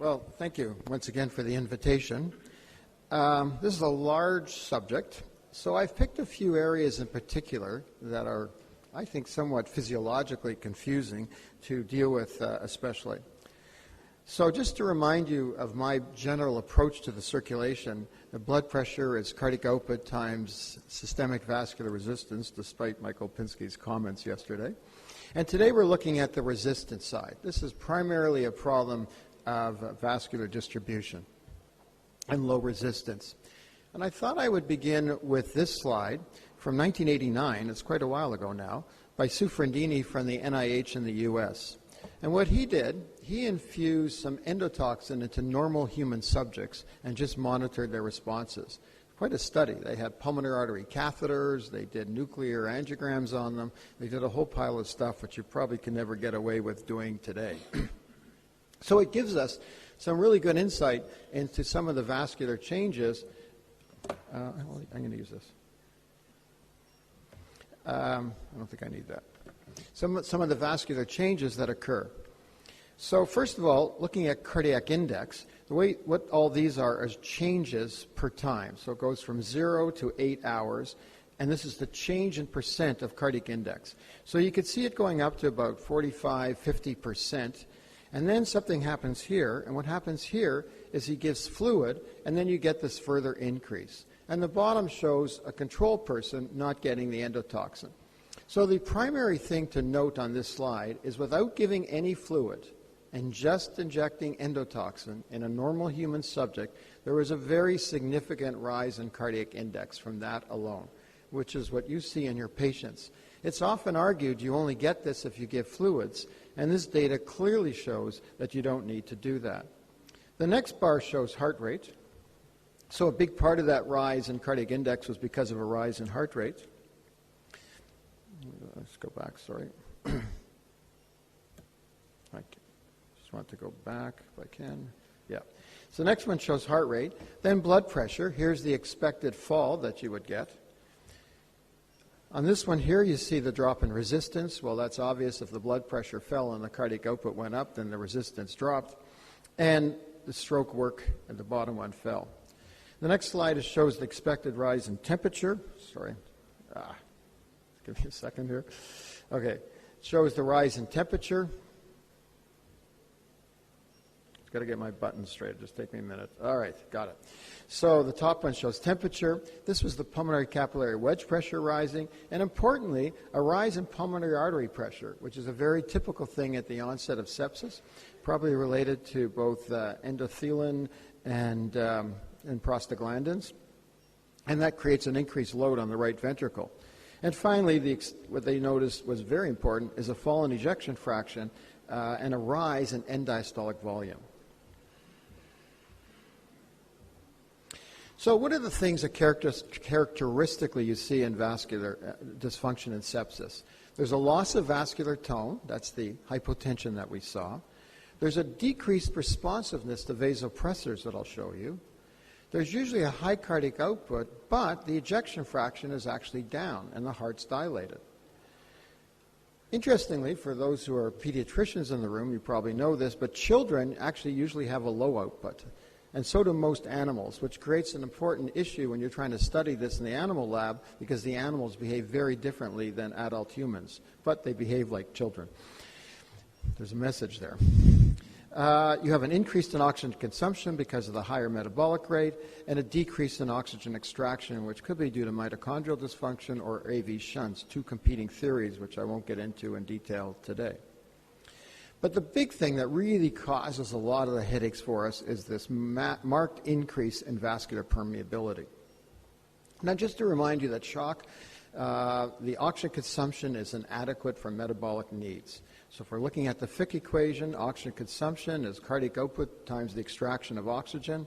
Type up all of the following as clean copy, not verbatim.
Well, thank you once again for the invitation. This is a large subject, so I've picked a few areas in particular that are, I think, somewhat physiologically confusing to deal with especially. So just to remind you of my general approach to the circulation, the blood pressure is cardiac output times systemic vascular resistance, despite Michael Pinsky's comments yesterday. And today we're looking at the resistance side. This is primarily a problem of vascular distribution and low resistance. And I thought I would begin with this slide from 1989, it's quite a while ago now, by Sufrandini from the NIH in the US. And what he did, he infused some endotoxin into normal human subjects and just monitored their responses. Quite a study. They had pulmonary artery catheters, they did nuclear angiograms on them, they did a whole pile of stuff which you probably can never get away with doing today. So it gives us some really good insight into some of the vascular changes. I'm going to use this. I don't think I need that. Some of the vascular changes that occur. So first of all, looking at cardiac index, what all these are is changes per time. So it goes from 0 to 8 hours, and this is the change in percent of cardiac index. So you could see it going up to about 45, 50%. And then something happens here, and what happens here is he gives fluid, and then you get this further increase. And the bottom shows a control person not getting the endotoxin. So the primary thing to note on this slide is without giving any fluid and just injecting endotoxin in a normal human subject, there was a very significant rise in cardiac index from that alone, which is what you see in your patients. It's often argued you only get this if you give fluids, and this data clearly shows that you don't need to do that. The next bar shows heart rate. So a big part of that rise in cardiac index was because of a rise in heart rate. Let's go back, sorry. I just want to go back if I can. Yeah. So the next one shows heart rate. Then blood pressure. Here's the expected fall that you would get. On this one here, you see the drop in resistance. Well, that's obvious. If the blood pressure fell and the cardiac output went up, then the resistance dropped. And the stroke work at the bottom one fell. The next slide shows the expected rise in temperature. Sorry. Give me a second here. Okay. It shows the rise in temperature. Got to get my buttons straight. Just take me a minute. All right, got it. So the top one shows temperature. This was the pulmonary capillary wedge pressure rising, and importantly, a rise in pulmonary artery pressure, which is a very typical thing at the onset of sepsis, probably related to both endothelin and prostaglandins, and that creates an increased load on the right ventricle. And finally, what they noticed was very important is a fall in ejection fraction and a rise in end diastolic volume. So what are the things that characteristically you see in vascular dysfunction and sepsis? There's a loss of vascular tone. That's the hypotension that we saw. There's a decreased responsiveness to vasopressors that I'll show you. There's usually a high cardiac output, but the ejection fraction is actually down and the heart's dilated. Interestingly, for those who are pediatricians in the room, you probably know this, but children actually usually have a low output. And so do most animals, which creates an important issue when you're trying to study this in the animal lab because the animals behave very differently than adult humans, but they behave like children. There's a message there. You have an increase in oxygen consumption because of the higher metabolic rate and a decrease in oxygen extraction, which could be due to mitochondrial dysfunction or AV shunts, two competing theories which I won't get into in detail today. But the big thing that really causes a lot of the headaches for us is this marked increase in vascular permeability. Now, just to remind you that shock, the oxygen consumption is inadequate for metabolic needs. So if we're looking at the Fick equation, oxygen consumption is cardiac output times the extraction of oxygen.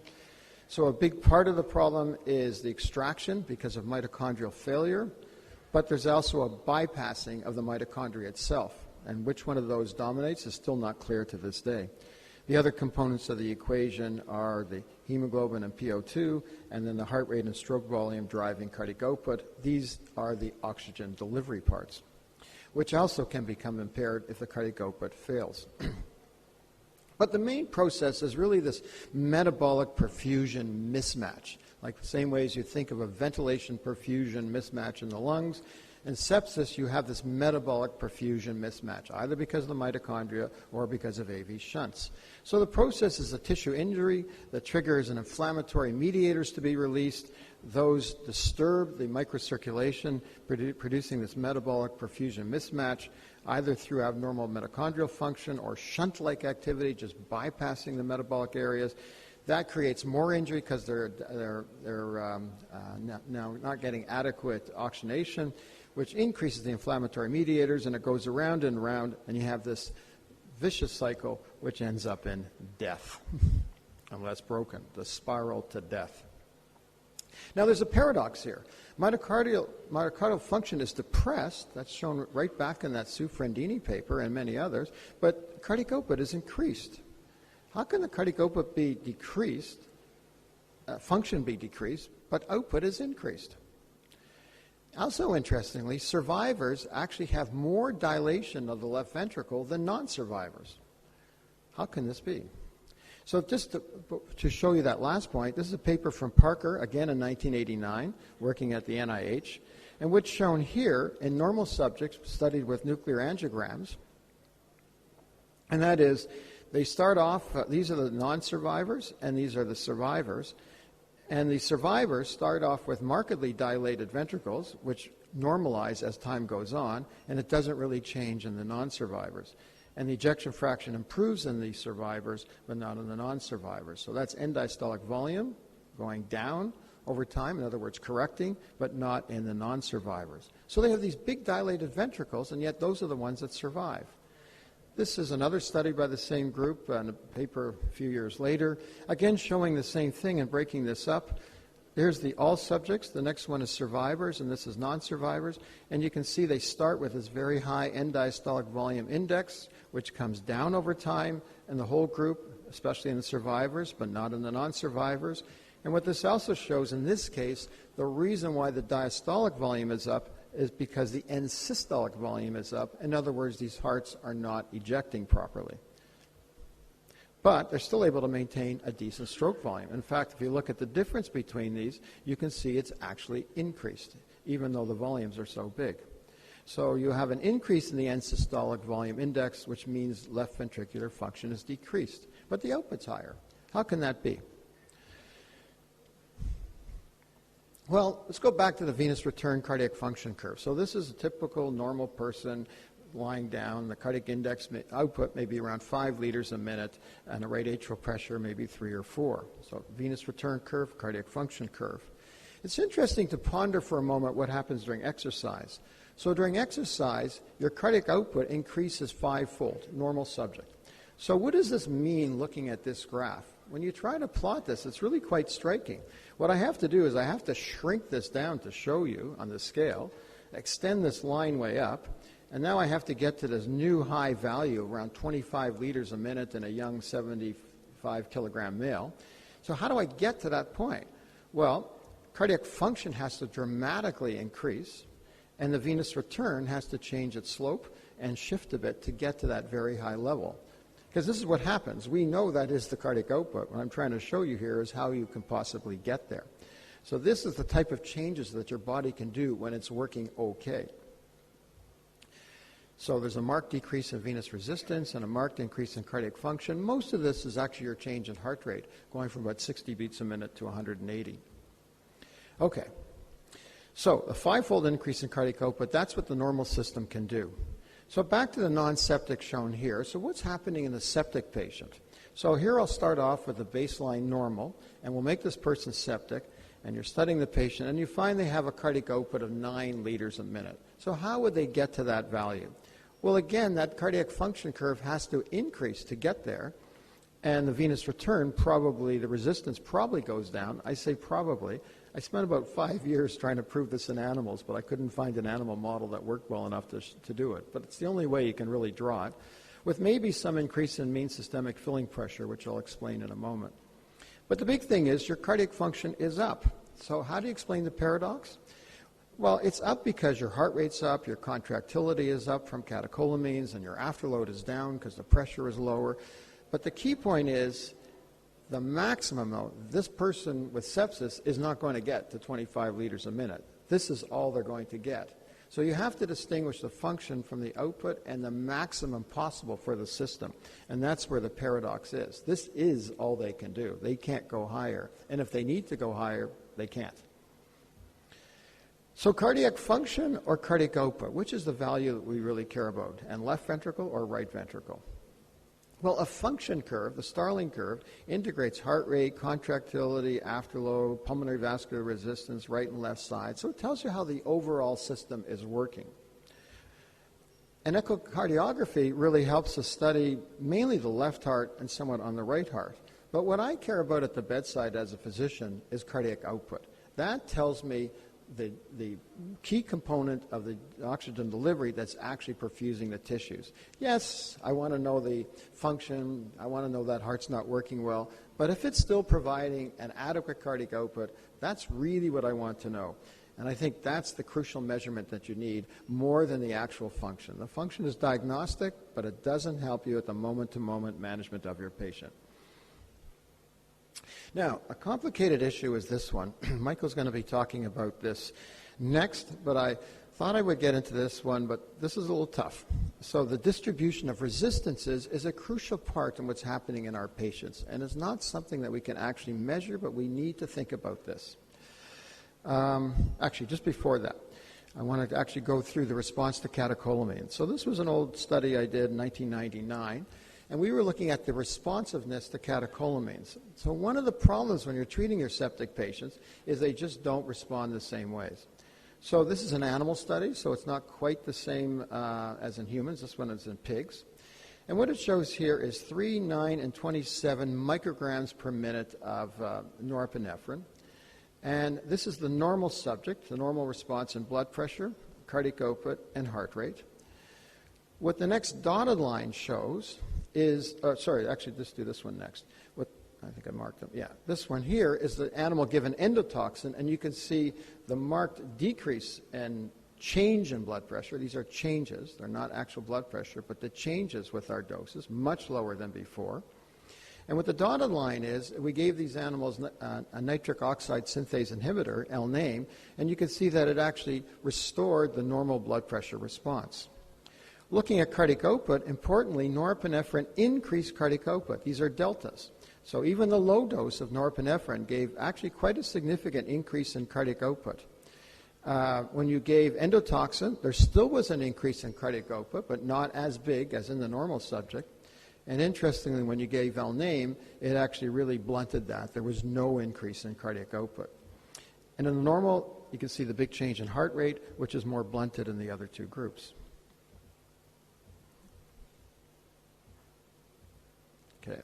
So a big part of the problem is the extraction because of mitochondrial failure, but there's also a bypassing of the mitochondria itself. And which one of those dominates is still not clear to this day. The other components of the equation are the hemoglobin and PO2, and then the heart rate and stroke volume driving cardiac output. These are the oxygen delivery parts, which also can become impaired if the cardiac output fails. But the main process is really this metabolic perfusion mismatch, like the same way as you think of a ventilation perfusion mismatch in the lungs. In sepsis, you have this metabolic perfusion mismatch, either because of the mitochondria or because of AV shunts. So the process is a tissue injury that triggers an inflammatory mediators to be released. Those disturb the microcirculation, producing this metabolic perfusion mismatch, either through abnormal mitochondrial function or shunt-like activity, just bypassing the metabolic areas. That creates more injury because they're now not getting adequate oxygenation, which increases the inflammatory mediators, and it goes around and around, and you have this vicious cycle which ends up in death, unless broken, the spiral to death. Now, there's a paradox here. Myocardial function is depressed. That's shown right back in that Sue Frendini paper and many others, but cardiac output is increased. How can the cardiac output be decreased, function be decreased, but output is increased? Also, interestingly, survivors actually have more dilation of the left ventricle than non-survivors. How can this be? So just to show you that last point, this is a paper from Parker, again in 1989, working at the NIH, and what's shown here in normal subjects studied with nuclear angiograms, and that is, they start off, these are the non-survivors, and these are the survivors, and the survivors start off with markedly dilated ventricles, which normalize as time goes on, and it doesn't really change in the non-survivors. And the ejection fraction improves in the survivors, but not in the non-survivors. So that's end diastolic volume going down over time, in other words, correcting, but not in the non-survivors. So they have these big dilated ventricles, and yet those are the ones that survive. This is another study by the same group in a paper a few years later, again showing the same thing and breaking this up. Here's the all subjects. The next one is survivors, and this is non-survivors. And you can see they start with this very high end diastolic volume index, which comes down over time in the whole group, especially in the survivors, but not in the non-survivors. And what this also shows in this case, the reason why the diastolic volume is up is because the end systolic volume is up. In other words, these hearts are not ejecting properly. But they're still able to maintain a decent stroke volume. In fact, if you look at the difference between these, you can see it's actually increased, even though the volumes are so big. So you have an increase in the end systolic volume index, which means left ventricular function is decreased. But the output's higher. How can that be? Well, let's go back to the venous return cardiac function curve. So this is a typical normal person lying down. The cardiac index output may be around 5 liters a minute, and the right atrial pressure maybe 3 or 4. So venous return curve, cardiac function curve. It's interesting to ponder for a moment what happens during exercise. So during exercise, your cardiac output increases 5-fold, normal subject. So what does this mean looking at this graph? When you try to plot this, it's really quite striking. What I have to do is I have to shrink this down to show you on the scale, extend this line way up, and now I have to get to this new high value, around 25 liters a minute in a young 75-kilogram male. So how do I get to that point? Well, cardiac function has to dramatically increase, and the venous return has to change its slope and shift a bit to get to that very high level. Because this is what happens. We know that is the cardiac output. What I'm trying to show you here is how you can possibly get there. So this is the type of changes that your body can do when it's working okay. So there's a marked decrease in venous resistance and a marked increase in cardiac function. Most of this is actually your change in heart rate, going from about 60 beats a minute to 180. Okay. So a 5-fold increase in cardiac output, that's what the normal system can do. So back to the non-septic shown here. So what's happening in the septic patient? So here I'll start off with the baseline normal, and we'll make this person septic, and you're studying the patient, and you find they have a cardiac output of 9 liters a minute. So how would they get to that value? Well, again, that cardiac function curve has to increase to get there, and the venous return probably, the resistance probably goes down. I say probably. I spent about 5 years trying to prove this in animals, but I couldn't find an animal model that worked well enough to do it. But it's the only way you can really draw it, with maybe some increase in mean systemic filling pressure, which I'll explain in a moment. But the big thing is your cardiac function is up. So how do you explain the paradox? Well, it's up because your heart rate's up, your contractility is up from catecholamines, and your afterload is down because the pressure is lower. But the key point is the maximum, though, this person with sepsis is not going to get to 25 liters a minute. This is all they're going to get. So you have to distinguish the function from the output and the maximum possible for the system. And that's where the paradox is. This is all they can do. They can't go higher. And if they need to go higher, they can't. So cardiac function or cardiac output, which is the value that we really care about? And left ventricle or right ventricle? Well, a function curve, the Starling curve, integrates heart rate, contractility, afterload, pulmonary vascular resistance, right and left side. So it tells you how the overall system is working. And echocardiography really helps us study mainly the left heart and somewhat on the right heart. But what I care about at the bedside as a physician is cardiac output. That tells me the key component of the oxygen delivery that's actually perfusing the tissues. Yes, I want to know the function, I want to know that heart's not working well, but if it's still providing an adequate cardiac output, that's really what I want to know. And I think that's the crucial measurement that you need more than the actual function. The function is diagnostic, but it doesn't help you at the moment-to-moment management of your patient. Now, a complicated issue is this one. Michael's going to be talking about this next, but I thought I would get into this one, but this is a little tough. So the distribution of resistances is a crucial part in what's happening in our patients, and it's not something that we can actually measure, but we need to think about this. Actually, just before that, I want to actually go through the response to catecholamines. So this was an old study I did in 1999. And we were looking at the responsiveness to catecholamines. So one of the problems when you're treating your septic patients is they just don't respond the same ways. So this is an animal study, so it's not quite the same as in humans. This one is in pigs. And what it shows here is 3, 9, and 27 micrograms per minute of norepinephrine. And this is the normal subject, the normal response in blood pressure, cardiac output, and heart rate. What the next dotted line shows is, actually, just do this one next. I think I marked them. Yeah, this one here is the animal given endotoxin, and you can see the marked decrease and change in blood pressure. These are changes. They're not actual blood pressure, but the changes with our doses, much lower than before. And what the dotted line is, we gave these animals a nitric oxide synthase inhibitor, L-name, and you can see that it actually restored the normal blood pressure response. Looking at cardiac output, importantly, norepinephrine increased cardiac output. These are deltas. So even the low dose of norepinephrine gave actually quite a significant increase in cardiac output. When you gave endotoxin, there still was an increase in cardiac output, but not as big as in the normal subject. And interestingly, when you gave L-name, it actually really blunted that. There was no increase in cardiac output. And in the normal, you can see the big change in heart rate, which is more blunted in the other two groups. Okay.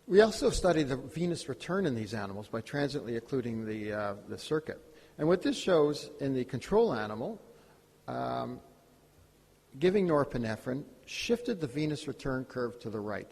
We also studied the venous return in these animals by transiently occluding the circuit. And what this shows in the control animal, giving norepinephrine shifted the venous return curve to the right.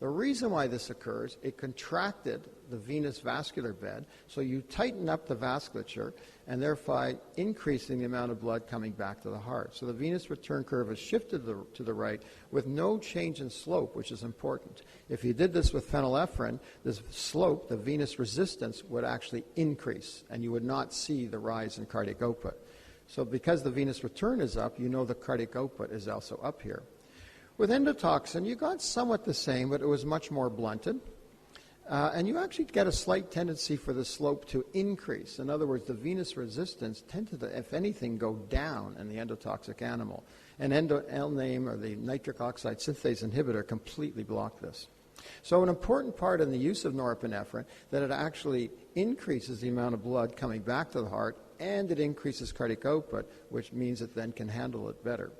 The reason why this occurs, it contracted the venous vascular bed, so you tighten up the vasculature and thereby increasing the amount of blood coming back to the heart. So the venous return curve is shifted to the right with no change in slope, which is important. If you did this with phenylephrine, this slope, the venous resistance, would actually increase, and you would not see the rise in cardiac output. So because the venous return is up, you know the cardiac output is also up here. With endotoxin, you got somewhat the same, but it was much more blunted. And you actually get a slight tendency for the slope to increase. In other words, the venous resistance tended to, if anything, go down in the endotoxic animal. And L-name, or the nitric oxide synthase inhibitor, completely blocked this. So an important part in the use of norepinephrine, that it actually increases the amount of blood coming back to the heart, and it increases cardiac output, which means it then can handle it better.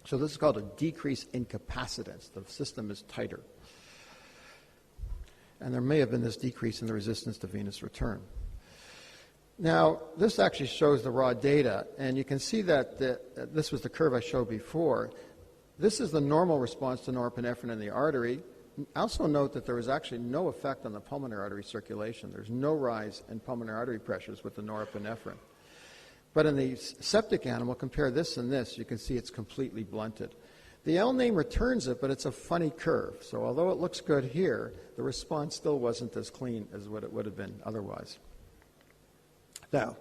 So this is called a decrease in capacitance. The system is tighter. And there may have been this decrease in the resistance to venous return. Now, this actually shows the raw data, and you can see that this was the curve I showed before. This is the normal response to norepinephrine in the artery. Also note that there was actually no effect on the pulmonary artery circulation. There's no rise in pulmonary artery pressures with the norepinephrine. But in the septic animal, compare this and this, you can see it's completely blunted. The L name returns it, but it's a funny curve. So although it looks good here, the response still wasn't as clean as what it would have been otherwise. Now,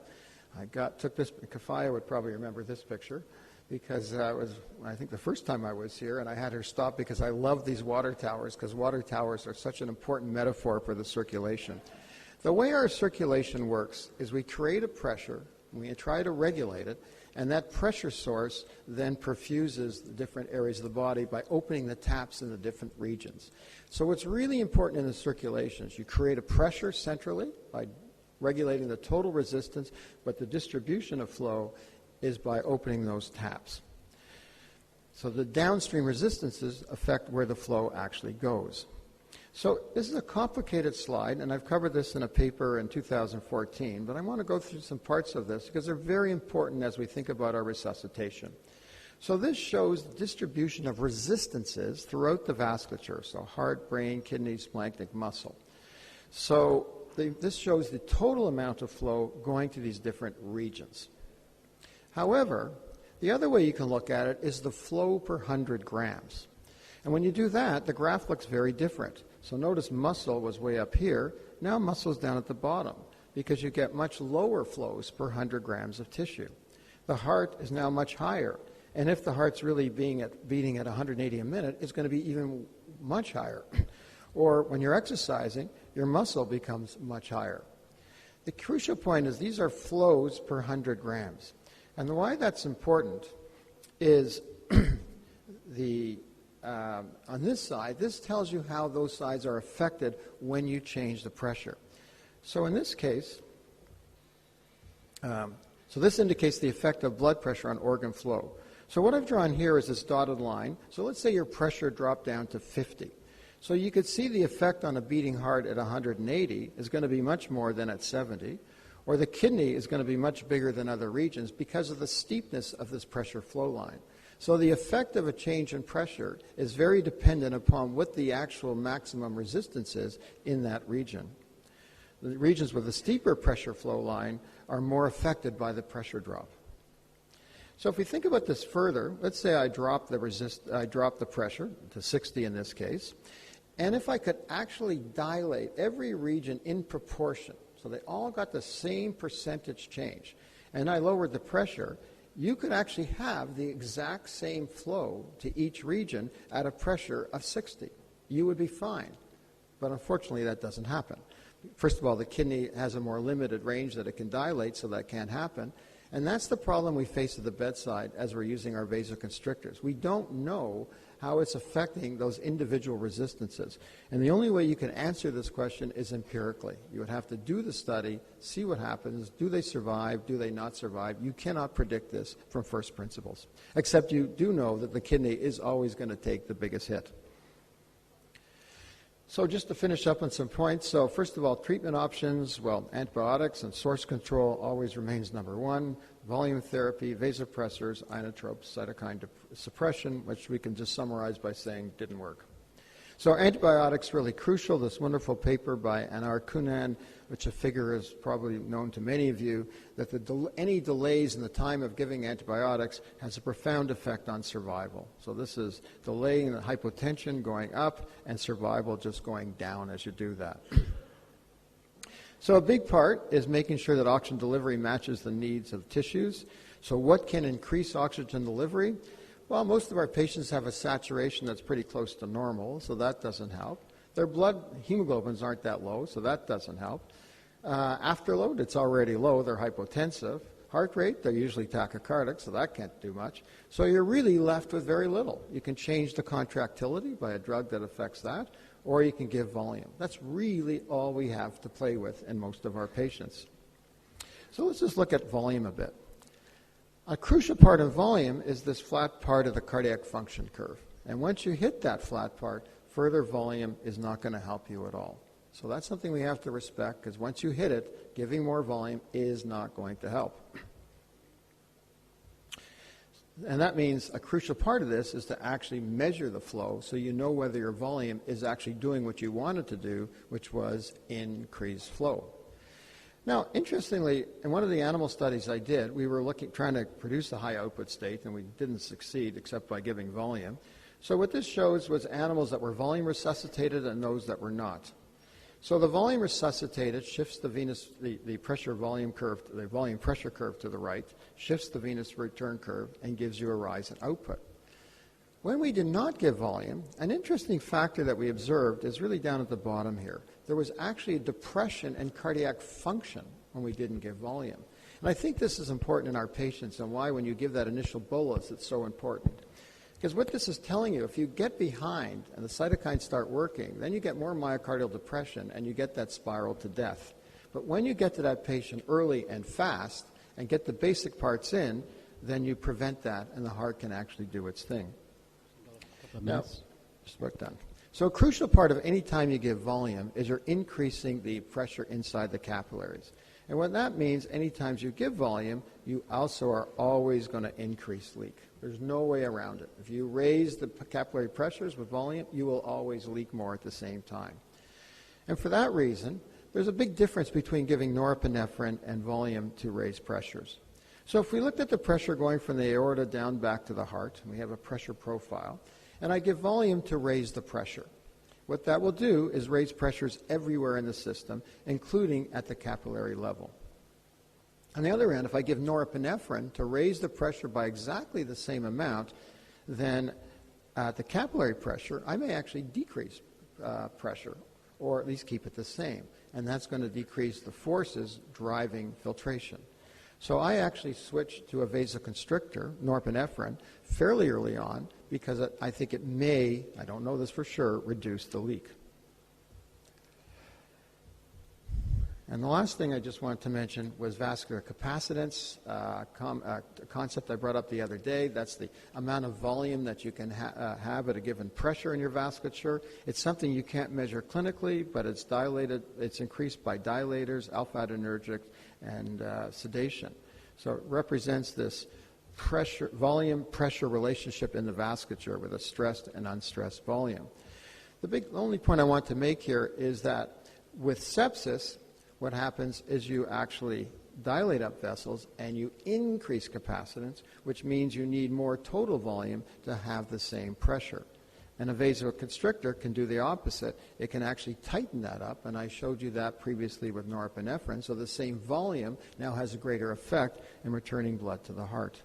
took this, Kafaya would probably remember this picture, because it was, I think, the first time I was here, and I had her stop because I love these water towers, because water towers are such an important metaphor for the circulation. The way our circulation works is we create a pressure, we try to regulate it, and that pressure source then perfuses the different areas of the body by opening the taps in the different regions. So what's really important in the circulation is you create a pressure centrally by regulating the total resistance, but the distribution of flow is by opening those taps. So the downstream resistances affect where the flow actually goes. So this is a complicated slide, and I've covered this in a paper in 2014, but I want to go through some parts of this because they're very important as we think about our resuscitation. So this shows the distribution of resistances throughout the vasculature, so heart, brain, kidneys, splanchnic muscle. So this shows the total amount of flow going to these different regions. However, the other way you can look at it is the flow per 100 grams. And when you do that, the graph looks very different. So notice muscle was way up here. Now muscle's down at the bottom because you get much lower flows per 100 grams of tissue. The heart is now much higher. And if the heart's really beating at 180 a minute, it's going to be even much higher. Or when you're exercising, your muscle becomes much higher. The crucial point is these are flows per 100 grams. And why that's important is on this side, this tells you how those sides are affected when you change the pressure. So in this case, so this indicates the effect of blood pressure on organ flow. So what I've drawn here is this dotted line. So let's say your pressure dropped down to 50. So you could see the effect on a beating heart at 180 is going to be much more than at 70, or the kidney is going to be much bigger than other regions because of the steepness of this pressure flow line. So the effect of a change in pressure is very dependent upon what the actual maximum resistance is in that region. The regions with a steeper pressure flow line are more affected by the pressure drop. So if we think about this further, let's say I drop the pressure to 60 in this case, and if I could actually dilate every region in proportion, so they all got the same percentage change, and I lowered the pressure, you could actually have the exact same flow to each region at a pressure of 60. You would be fine. But unfortunately, that doesn't happen. First of all, the kidney has a more limited range that it can dilate, so that can't happen. And that's the problem we face at the bedside as we're using our vasoconstrictors. We don't know how it's affecting those individual resistances. And the only way you can answer this question is empirically. You would have to do the study, see what happens. Do they survive? Do they not survive? You cannot predict this from first principles, except you do know that the kidney is always going to take the biggest hit. So just to finish up on some points, so first of all, treatment options, well, antibiotics and source control always remains number one. Volume therapy, vasopressors, inotropes, cytokine suppression, which we can just summarize by saying didn't work. So antibiotics really crucial. This wonderful paper by Anar Kunan, which a figure is probably known to many of you, that any delays in the time of giving antibiotics has a profound effect on survival. So this is delaying the hypotension going up and survival just going down as you do that. So a big part is making sure that oxygen delivery matches the needs of tissues. So what can increase oxygen delivery? Well, most of our patients have a saturation that's pretty close to normal, so that doesn't help. Their blood hemoglobins aren't that low, so that doesn't help. Afterload, it's already low, they're hypotensive. Heart rate, they're usually tachycardic, so that can't do much. So you're really left with very little. You can change the contractility by a drug that affects that, or you can give volume. That's really all we have to play with in most of our patients. So let's just look at volume a bit. A crucial part of volume is this flat part of the cardiac function curve. And once you hit that flat part, further volume is not going to help you at all. So that's something we have to respect, because once you hit it, giving more volume is not going to help. And that means a crucial part of this is to actually measure the flow so you know whether your volume is actually doing what you wanted to do, which was increase flow. Now, interestingly, in one of the animal studies I did, we were trying to produce a high output state, and we didn't succeed except by giving volume. So what this shows was animals that were volume resuscitated and those that were not. So the volume resuscitated shifts the pressure volume curve, the volume pressure curve to the right, shifts the venous return curve, and gives you a rise in output. When we did not give volume, an interesting factor that we observed is really down at the bottom here. There was actually a depression in cardiac function when we didn't give volume. And I think this is important in our patients and why when you give that initial bolus it's so important. Because what this is telling you, if you get behind and the cytokines start working, then you get more myocardial depression and you get that spiral to death. But when you get to that patient early and fast and get the basic parts in, then you prevent that and the heart can actually do its thing. Now, just about done. So a crucial part of any time you give volume is you're increasing the pressure inside the capillaries. And what that means, any times you give volume, you also are always going to increase leak. There's no way around it. If you raise the capillary pressures with volume, you will always leak more at the same time. And for that reason, there's a big difference between giving norepinephrine and volume to raise pressures. So if we looked at the pressure going from the aorta down back to the heart, and we have a pressure profile, and I give volume to raise the pressure. What that will do is raise pressures everywhere in the system, including at the capillary level. On the other hand, if I give norepinephrine to raise the pressure by exactly the same amount, then at the capillary pressure, I may actually decrease pressure, or at least keep it the same. And that's going to decrease the forces driving filtration. So I actually switched to a vasoconstrictor, norepinephrine, fairly early on because I think it may, I don't know this for sure, reduce the leak. And the last thing I just wanted to mention was vascular capacitance, a concept I brought up the other day. That's the amount of volume that you can have at a given pressure in your vasculature. It's something you can't measure clinically, but it's dilated. It's increased by dilators, alpha-adrenergic, and sedation. So it represents this volume-pressure relationship in the vasculature with a stressed and unstressed volume. The only point I want to make here is that with sepsis, what happens is you actually dilate up vessels and you increase capacitance, which means you need more total volume to have the same pressure. And a vasoconstrictor can do the opposite. It can actually tighten that up, and I showed you that previously with norepinephrine, so the same volume now has a greater effect in returning blood to the heart.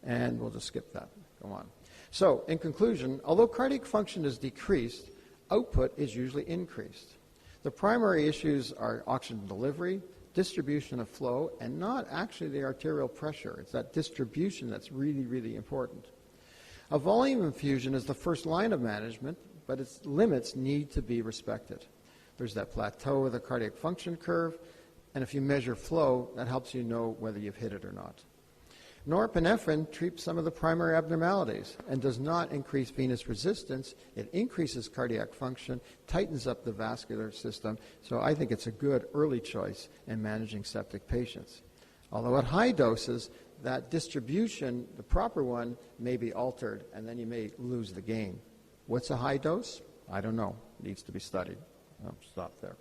And we'll just skip that. Go on. So, in conclusion, although cardiac function is decreased, output is usually increased. The primary issues are oxygen delivery, distribution of flow, and not actually the arterial pressure. It's that distribution that's really, really important. A volume infusion is the first line of management, but its limits need to be respected. There's that plateau of the cardiac function curve, and if you measure flow, that helps you know whether you've hit it or not. Norepinephrine treats some of the primary abnormalities and does not increase venous resistance. It increases cardiac function, tightens up the vascular system, so I think it's a good early choice in managing septic patients. Although at high doses, that distribution, the proper one, may be altered, and then you may lose the gain. What's a high dose? I don't know. It needs to be studied. I'll stop there.